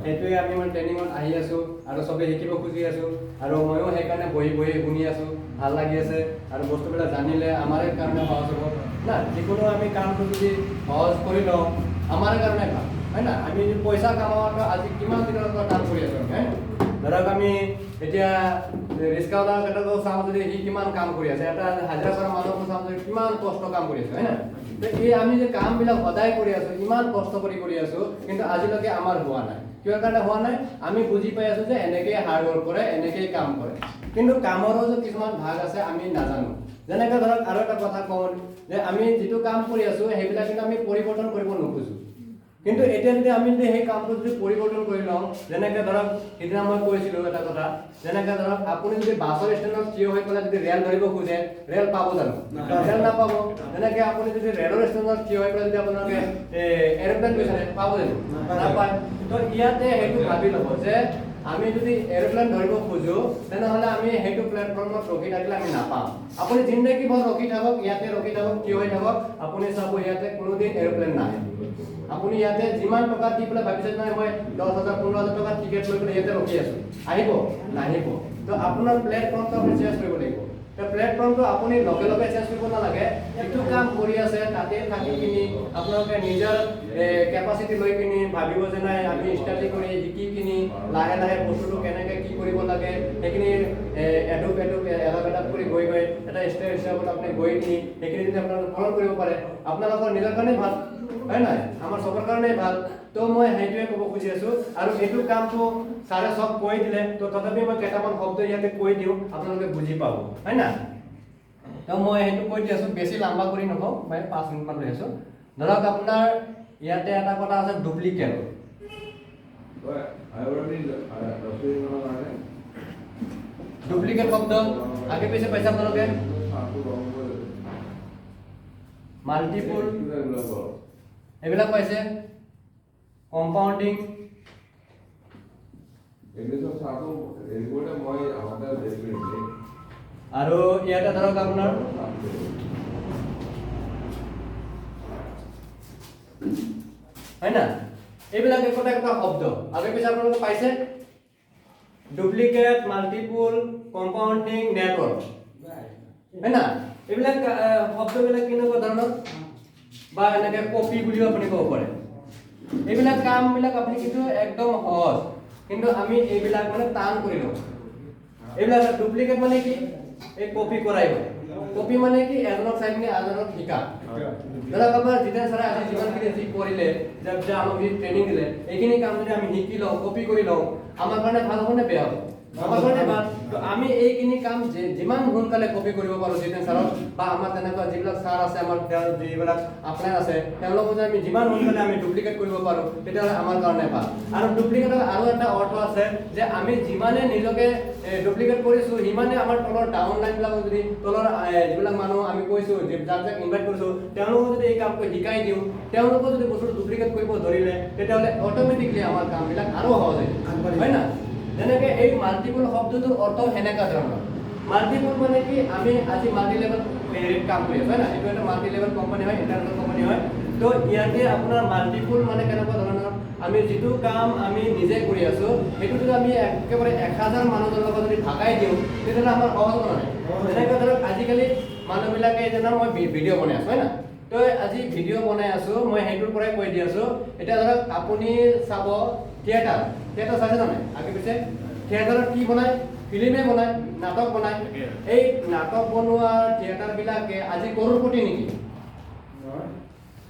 সেইটোৱে আমি মানে ট্ৰেইনিঙত আহি আছোঁ আৰু চবেই শিকিব খুজি আছোঁ আৰু ময়ো সেইকাৰণে বহি বহি শুনি আছোঁ, ভাল লাগি আছে আৰু বস্তুবিলাক জানিলে আমাৰে কাৰণে সহজ হ'ব না। যিকোনো আমি কামটো যদি সহজ কৰি লওঁ আমাৰে কাৰণে ভাল হয় না। আমি পইচা কামাৱাটো আজি কিমান দিনৰ পৰা কাম কৰি আছোঁ হয়। ধৰক আমি এতিয়া ৰিক্সাৱালাৰ ক্ষেত্ৰতো চাওঁ যদি সি কিমান কাম কৰি আছে, এটা হাজিৰা কৰা মানুহকো চাওঁ যদি কিমান কষ্ট কাম কৰি আছে হয় না। এই আমি যে কামবিলাক সদায় কৰি আছোঁ, ইমান কষ্ট কৰি আছোঁ, কিন্তু আজিলৈকে আমাৰ হোৱা নাই। কিহৰ কাৰণে হোৱা নাই? আমি বুজি পাই আছোঁ যে এনেকেই হাৰ্ড ৱৰ্ক কৰে, এনেকেই কাম কৰে, কিন্তু কামৰো যে কিছুমান ভাগ আছে আমি নাজানো। যেনেকৈ ধৰক আৰু এটা কথা কওঁ যে আমি যিটো কাম কৰি আছোঁ সেইবিলাক কিন্তু আমি পৰিৱৰ্তন কৰিব নোখোজোঁ। কিন্তু এতিয়া যদি আমি যদি সেই কামটো যদি পৰিৱৰ্তন কৰি লওঁ, যেনেকৈ ধৰক সিদিনা মই কৈছিলোঁ এটা কথা, যেনেকৈ ধৰক আপুনি যদি বাছৰ ষ্টেণ্ডত থিয় হৈ পেলাই যদি ৰেল ধৰিব খোজে, ৰেল পাব জানো? ৰেল নাপাব। যেনেকৈ আপুনি যদি ৰেলৰ ষ্টেণ্ডত থিয় হৈ পেলাই যদি আপোনালোকে এৰোপ্লেন বিচাৰে পাব জানো? নাপায়। তো ইয়াতে সেইটো ভাবি ল'ব যে আমি যদি এৰোপ্লেন ধৰিব খোজোঁ তেনেহ'লে আমি সেইটো প্লেটফৰ্মত ৰখি থাকিলে আমি নাপাম। আপুনি জিন্দগী ভৰ ৰখি থাকক, ইয়াতে ৰখি থাকক, থিয় হৈ থাকক, আপুনি চাব ইয়াতে কোনোদিন এৰোপ্লেন নাহে। আপুনি ইয়াতে যিমান টকা দি পেলাই ভাবিছে নহয় মই 10,000 15,000 টকা টিকেট লৈ পেলাই ইয়াতে ৰখি আছোঁ, আহিব নাহিব। তো আপোনাৰ প্লেটফৰ্মটো আপুনি চেঞ্জ কৰিব লাগিব। তো প্লেটফৰ্মটো আপুনি লগে লগে চেঞ্জ কৰিব নালাগে, যিটো কাম কৰি আছে তাতে থাকি কিনি আপোনালোকে নিজৰ কেপাচিটি লৈ কিনি ভাবিব যে নাই আমি ষ্টাডি কৰি শিকি কিনি লাহে লাহে বস্তুটো কেনেকৈ কি কৰিব লাগে সেইখিনি এডোপ এডাপ কৰি গৈ এটা ষ্টেপ হিচাপত আপুনি গৈ কিনি সেইখিনি যদি আপোনালোকে ফ'ল' কৰিব পাৰে আপোনালোকৰ নিজৰ কাৰণেই ভাল হয় নাই, আমাৰ চবৰ কাৰণেই ভাল। তো মই সেইটোৱে ক'ব খুজি আছোঁ। আৰু এইটো কামটো ছাৰে চব কৈ দিলে, তো তথাপি মই কেইটামান শব্দ ইয়াতে কৈ দিওঁ আপোনালোকে বুজি পাব হয় না। তো মই সেইটো কৈ দি আছোঁ, বেছি লম্বা কৰি নকওঁ, মই 5 মিনিটমান লৈ আছোঁ। ধৰক আপোনাৰ ইয়াতে এটা কথা আছে ডুপ্লিকেট। ডুপ্লিকেট শব্দ আগে পিছে পাইছে আপোনালোকে? মাল্টিপুল এইবিলাক পাইছে, কম্পাউণ্ডিং আৰু ইয়াতে ধৰক আপোনাৰ হয় না, এইবিলাক একোটা একোটা শব্দ আগে পিছে আপোনালোকে পাইছে। ডুপ্লিকেট, মাল্টিপুল, কম্পাউণ্ডিং, নেটৱৰ্ক হয় না। এইবিলাক শব্দবিলাক কেনেকুৱা ধৰণৰ বা এনেকৈ কপি বুলিও আপুনি ক'ব পাৰে। এইবিলাক কামবিলাক আপুনি কিন্তু একদম সহজ, কিন্তু আমি এইবিলাক মানে টান কৰি লওঁ। এইবিলাক ডুপ্লিকেট মানে কি? এই কপি কৰাই হয়। কপি মানে কি? এজনক চাই কিনে আনজনক শিকা। ধৰক আপোনাৰ জিতেন ছাৰে আজি যিমানখিনি যি কৰিলে, যে আমাক যি ট্ৰেইনিং দিলে, এইখিনি কাম যদি আমি শিকি লওঁ, কপি কৰি লওঁ, আমাৰ কাৰণে ভাল হ'ব নে বেয়া হ'ব? আমাৰ কাৰণে ভাল। তো আমি এইখিনি কাম যিমান সোনকালে কপি কৰিব পাৰোঁ জিতেন ছাৰক বা আমাৰ তেনেকুৱা যিবিলাক ছাৰ আছে, আমাৰ যিবিলাক আপলাইন আছে, তেওঁলোকক যদি আমি যিমান সোনকালে আমি ডুপ্লিকেট কৰিব পাৰোঁ তেতিয়াহ'লে আমাৰ কাৰণে ভাল। আৰু ডুপ্লিকেটৰ আৰু এটা অৰ্থ আছে যে আমি যিমানে নিজকে ডুপ্লিকেট কৰিছোঁ সিমানে আমাৰ তলৰ ডাউন লাইনবিলাকক যদি তলৰ যিবিলাক মানুহ আমি কৈছোঁ যাক যাক ইনভাইট কৰিছোঁ তেওঁলোকক যদি এই কামটো শিকাই দিওঁ, তেওঁলোকক যদি বস্তুটো ডুপ্লিকেট কৰিব ধৰিলে তেতিয়াহ'লে অট'মেটিকলি আমাৰ কামবিলাক আৰু সহজ হয় হয় না। যেনেকৈ এই মাল্টিপুল শব্দটোৰ অৰ্থ সেনেকুৱা ধৰণৰ। মাল্টিপুল মানে কি? আমি আজি মাল্টি লেভেল হেৰিত কাম কৰি আছোঁ হয় না, এইটো এটা মাল্টি লেভেল কোম্পানী হয়, ইণ্টাৰনেশ্যনেল কোম্পানী হয়। তো ইয়াতে আপোনাৰ মাল্টিপুল মানে কেনেকুৱা ধৰণৰ? আমি যিটো কাম আমি নিজে কৰি আছোঁ সেইটো যদি আমি একেবাৰে 1000 মানুহৰ লগত যদি ভাগাই দিওঁ তেতিয়াহ'লে আমাৰ সহজ নহয়। যেনেকৈ ধৰক আজিকালি মানুহবিলাকে যেনে মই ভিডিঅ' বনাই আছোঁ হয় না, তো আজি ভিডিঅ' বনাই আছোঁ মই সেইটোৰ পৰাই কৈ দি আছোঁ। এতিয়া ধৰক আপুনি চাব থিয়েটাৰ চাইছে নহয় আগে পিছে? থিয়েটাৰত কি বনায়? ফিল্মে বনায়, নাটক বনায়। এই নাটক বনোৱা থিয়েটাৰবিলাকে আজি কৰোড়পতি নেকি?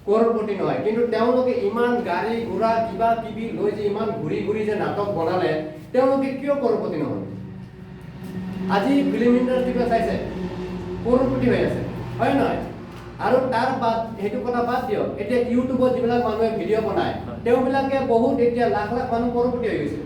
কৰোড়পতি নহয়, কিন্তু তেওঁলোকে ইমান গাড়ী ঘোঁৰা কিবা কিবি লৈ যে ইমান ঘূৰি ঘূৰি যে নাটক বনালে তেওঁলোকে কিয় কৰোড়পতি নহ'ল? আজি ফিল্ম ইণ্ডাষ্ট্ৰীবিলাক চাইছে কৰোড়পতি হৈ আছে হয় নহয়। আৰু তাৰ বাদ সেইটো কথা বাদ দিয়ক, এতিয়া ইউটিউবত যিবিলাক মানুহে ভিডিঅ' বনায় তেওঁবিলাকে বহুত এতিয়া লাখ লাখ মানুহ কৰোড়পতি হৈ গৈছে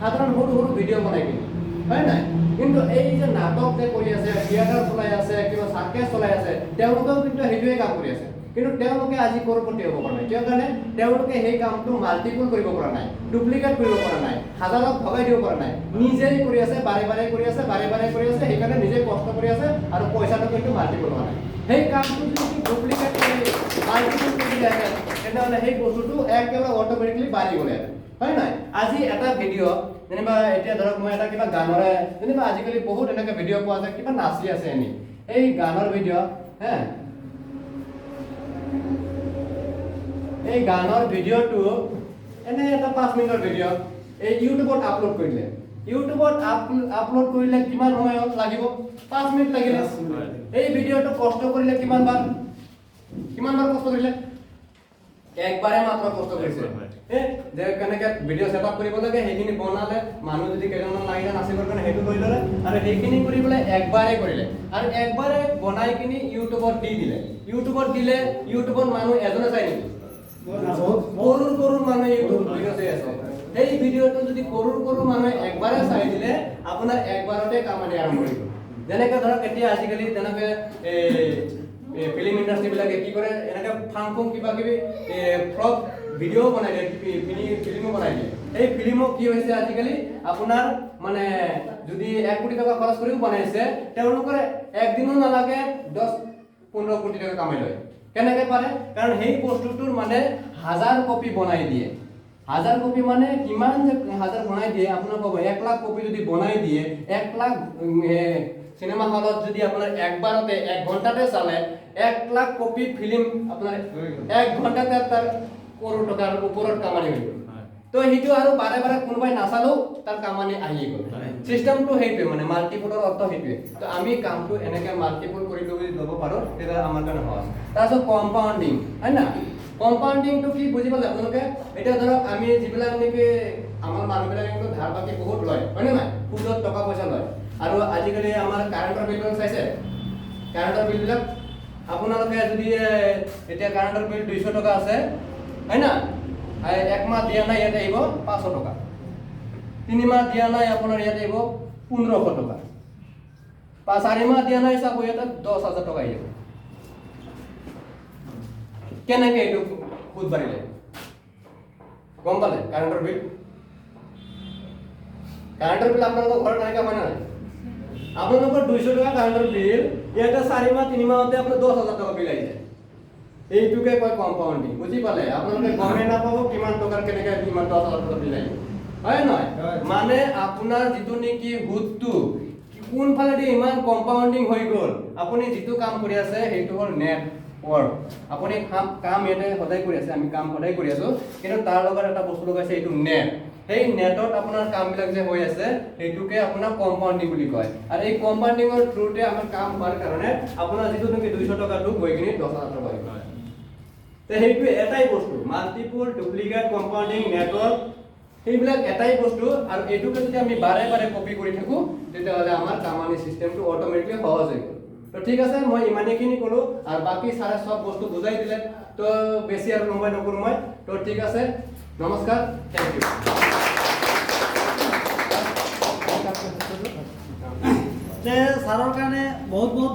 সাধাৰণ সৰু সৰু ভিডিঅ' বনাই কিনে হয় নাই। কিন্তু এই যে নাটক যে কৰি আছে, থিয়েটাৰ চলাই আছে, কিবা চাৰ্কাছ চলাই আছে, তেওঁলোকেও কিন্তু সেইটোৱে কাম কৰি আছে। কিন্তু তেওঁলোকে আজি কৰপতি হ'ব পৰা নাই কিয় কাৰণে তেওঁলোকে সেই কামটো মাল্টিপল কৰিব পৰা নাই ডুপ্লিকেট কৰিব পৰা নাই হাজাৰক ভগাই দিব পৰা নাই নিজেই কৰি আছে বাৰে বাৰে কৰি আছে সেইকাৰণে নিজে কষ্ট কৰি আছে আৰু পইচাটো কিন্তু মাল্টিপল হোৱা নাই সেই কামটো যদি ডুপ্লিকেট কৰি মাল্টিপল কৰি দিলেহেঁতেন তেনেহ'লে সেই বস্তুটো একেবাৰে অট'মেটিকলি বাঢ়ি গ'লেহেঁতেন হয় নাই আজি এটা ভিডিঅ' যেনিবা এতিয়া ধৰক মই এটা কিবা গানৰে যেনিবা আজিকালি বহুত এনেকৈ ভিডিঅ' পোৱা যায় কিবা নাচি আছে এনে এই গানৰ ভিডিঅ' হে এই গানৰ ভিডিঅ'টো এনে এটা 5 মিনিটৰ ভিডিঅ' এই ইউটিউবত আপলোড কৰিলে ইউটিউবত আপলোড কৰিলে কিমান সময় লাগিব 5 মিনিট লাগিলে এই ভিডিঅ'টো কষ্ট কৰিলে কিমান বাৰ কষ্ট কৰিলে একবাৰে মাত্ৰ কষ্ট কৰিছে যে কেনেকৈ ভিডিঅ' ছেটআপ কৰিব লাগে সেইখিনি বনালে মানুহ যদি কেইজনমান লাগিলে নাচিবৰ কাৰণে সেইটো কৰি ল'লে আৰু সেইখিনি কৰি পেলাই একবাৰে কৰিলে আৰু একবাৰে বনাই কিনি ইউটিউবত দিলে ইউটিউবত মানুহ এজনে চাই নেকি কৰোৰ মানুহে ইউটিউব ভিডিঅ' চাই আছে সেই ভিডিঅ'টো যদি কৰোৰ মানুহে একবাৰে চাই দিলে আপোনাৰ একবাৰতে কামানি আৰম্ভ কৰিব যেনেকৈ ধৰক এতিয়া আজিকালি তেনেকৈ ফিল্ম ইণ্ডাষ্ট্ৰীবিলাকে কি কৰে এনেকৈ ফাং কিবা কিবি ফ্লগ ভিডিঅ' বনাই দিয়ে ফিল্মো বনাই দিয়ে এই ফিল্মো কি হৈছে আজিকালি আপোনাৰ মানে যদি 1 কোটি টকা খৰচ কৰিও বনাইছে তেওঁলোকৰ একদিনো নালাগে 10-15 কোটি টকা কামাই লয় কেনেকৈ পাৰে কাৰণ সেই বস্তুটোৰ মানে 1000 কপি বনাই দিয়ে 1000 কপি মানে কিমান যে 1000 বনাই দিয়ে আপোনাৰ ক'ব 1 লাখ কপি যদি বনাই দিয়ে 1 লাখ সিনেমা হলত যদি আপোনাৰ একবাৰতে 1 ঘণ্টাতে চালে 1 লাখ কপি ফিল্ম আপোনাৰ 1 ঘণ্টাতে তাৰ কৰোৰ টকাৰ ওপৰত কামানি হৈ গ'ল তো সেইটো আৰু বাৰে বাৰে কোনোবাই নাচালেও তাৰ কামানি আহি গ'ল চিষ্টেমটো সেইটোৱে মানে মাল্টিপলৰ অৰ্থ সেইটোৱে তো আমি কামটো এনেকৈ মাল্টিপল কৰি ল'ব পাৰোঁ তেতিয়া আমাৰ কাৰণে সহজ তাৰপিছত কম্পাউণ্ডিং হয় না কম্পাউণ্ডিংটো কি বুজি পালে আপোনালোকে এতিয়া ধৰক আমি যিবিলাক নেকি আমাৰ মানুহবিলাকে কিন্তু ধাৰ বাকী বহুত লয় হয়নে নাই সুদত টকা পইচা লয় আৰু আজিকালি আমাৰ কাৰেণ্টৰ বিলবিলাক চাইছে কাৰেণ্টৰ বিলবিলাক আপোনালোকে যদি এতিয়া কাৰেণ্টৰ বিল 200 টকা আছে হয় না 1 মাহ দিয়া নাই ইয়াতে আহিব 500 টকা 3 মাহ দিয়া নাই আপোনাৰ ইয়াতে আহিব 1500 টকা 4 মাহ দিয়া নাই চাব ইয়াতে 10,000 টকা আহিব কেনেকৈ এইটো সুদ বাঢ়িলে গম পালে কাৰেণ্টৰ বিল আপোনালোকৰ ঘৰত কেনেকৈ হয় নাই আপোনালোকৰ 200 টকা কাৰেণ্টৰ বিল ইয়াতে 4 মাহ 3 মাহতে আপোনাৰ 10,000 টকা বিল আহি যায় এইটোকে কয় কম্পাউণ্ডিং বুজি পালে আপোনালোকে গমেই নাপাব কিমান টকাৰ কেনেকৈ কিমান 10,000 টকা বিল আহিব হয় নহয় মানে আপোনাৰ যিটো নেকি সুদটো কোনফালেদি ইমান কম্পাউণ্ডিং হৈ গ'ল আপুনি যিটো কাম কৰি আছে সেইটো হ'ল নেটৱৰ্ক আপুনি কাম ইয়াতে সদায় কৰি আছে আমি কাম সদায় কৰি আছোঁ কিন্তু তাৰ লগত এটা বস্তু লগাইছে এইটো নেট সেই নেটত আপোনাৰ কামবিলাক যে হৈ আছে সেইটোকে আপোনাৰ কম্পাউণ্ডিং বুলি কয় আৰু এই কম্পাউণ্ডিঙৰ থ্ৰুতে আমাৰ কাম হোৱাৰ কাৰণে আপোনাৰ যিটো নেকি 200 টকাটো গৈ কিনি 10,000 টকা হয় তো সেইটো এটাই বস্তু মাল্টিপল ডুপ্লিকেট কম্পাউণ্ডিং নেটৱৰ্ক সেইবিলাক এটাই বস্তু আৰু এইটোকে যদি আমি বাৰে বাৰে কপি কৰি থাকোঁ তেতিয়াহ'লে আমাৰ কামানি চিষ্টেমটো অট'মেটিকলি সহজ হৈ গ'ল তো ঠিক আছে মই ইমানেইখিনি ক'লোঁ আৰু বাকী ছাৰে চব বস্তু বুজাই দিলে তো বেছি আৰু লম্বাই নকৰোঁ মই তো ঠিক আছে নমস্কাৰ থেংক ইউ ছাৰৰ কাৰণে বহুত